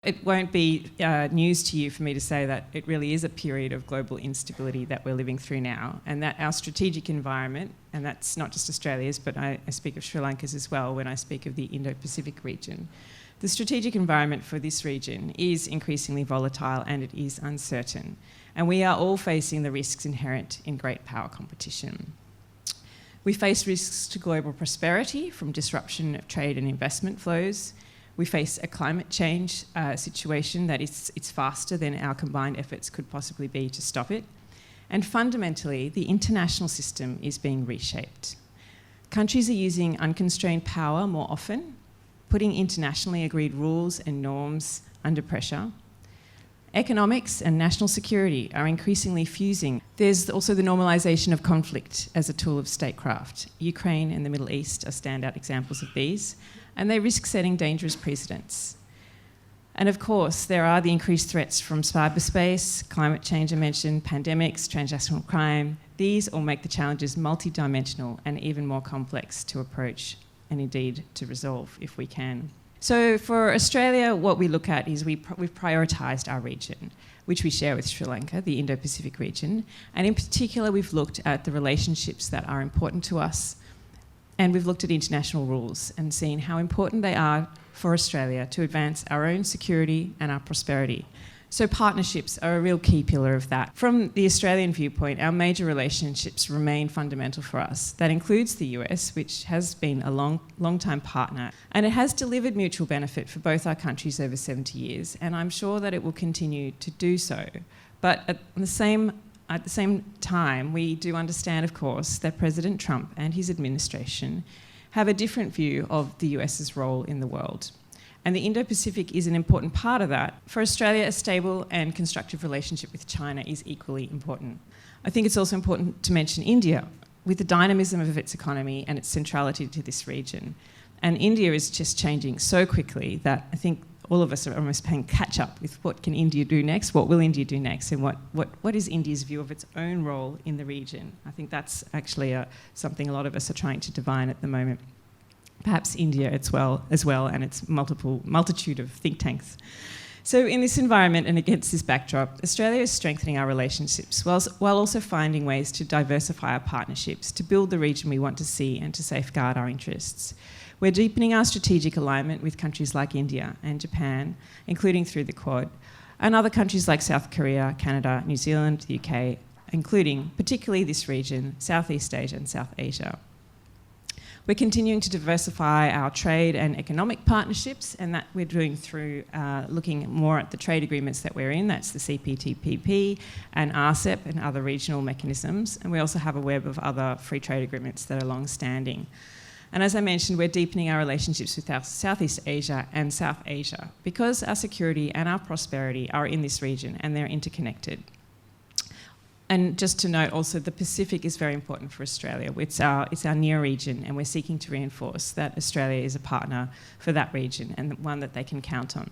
It won't be news to you for me to say that it really is a period of global instability that we're living through now, and that our strategic environment, and that's not just Australia's, but I speak of Sri Lanka's as well when I speak of the Indo-Pacific region. The strategic environment for this region is increasingly volatile and it is uncertain, and we are all facing the risks inherent in great power competition. We face risks to global prosperity from disruption of trade and investment flows. We face a climate change situation that it's faster than our combined efforts could possibly be to stop it. And fundamentally, the international system is being reshaped. Countries are using unconstrained power more often, putting internationally agreed rules and norms under pressure. Economics and national security are increasingly fusing. There's also the normalisation of conflict as a tool of statecraft. Ukraine and the Middle East are standout examples of these, and they risk setting dangerous precedents. And of course, there are the increased threats from cyberspace, climate change I mentioned, pandemics, transnational crime. These all make the challenges multidimensional and even more complex to approach and indeed to resolve if we can. So for Australia, what we look at is we've prioritised our region, which we share with Sri Lanka, the Indo-Pacific region, and in particular we've looked at the relationships that are important to us, and we've looked at international rules and seen how important they are for Australia to advance our own security and our prosperity. So partnerships are a real key pillar of that. From the Australian viewpoint, our major relationships remain fundamental for us. That includes the US, which has been a long-time partner, and it has delivered mutual benefit for both our countries over 70 years, and I'm sure that it will continue to do so. But at the same time, we do understand, of course, that President Trump and his administration have a different view of the US's role in the world. And the Indo-Pacific is an important part of that. For Australia, a stable and constructive relationship with China is equally important. I think it's also important to mention India, with the dynamism of its economy and its centrality to this region. And India is just changing so quickly that I think all of us are almost playing catch up with what can India do next, what will India do next, and what is India's view of its own role in the region. I think that's actually something a lot of us are trying to divine at the moment. Perhaps India as well, and its multitude of think tanks. So in this environment and against this backdrop, Australia is strengthening our relationships while also finding ways to diversify our partnerships, to build the region we want to see and to safeguard our interests. We're deepening our strategic alignment with countries like India and Japan, including through the Quad, and other countries like South Korea, Canada, New Zealand, the UK, including particularly this region, Southeast Asia and South Asia. We're continuing to diversify our trade and economic partnerships, and that we're doing through looking more at the trade agreements that we're in. That's the CPTPP and RCEP and other regional mechanisms. And we also have a web of other free trade agreements that are long-standing. And as I mentioned, we're deepening our relationships with Southeast Asia and South Asia because our security and our prosperity are in this region and they're interconnected. And just to note also, the Pacific is very important for Australia. It's our near region, and we're seeking to reinforce that Australia is a partner for that region and one that they can count on.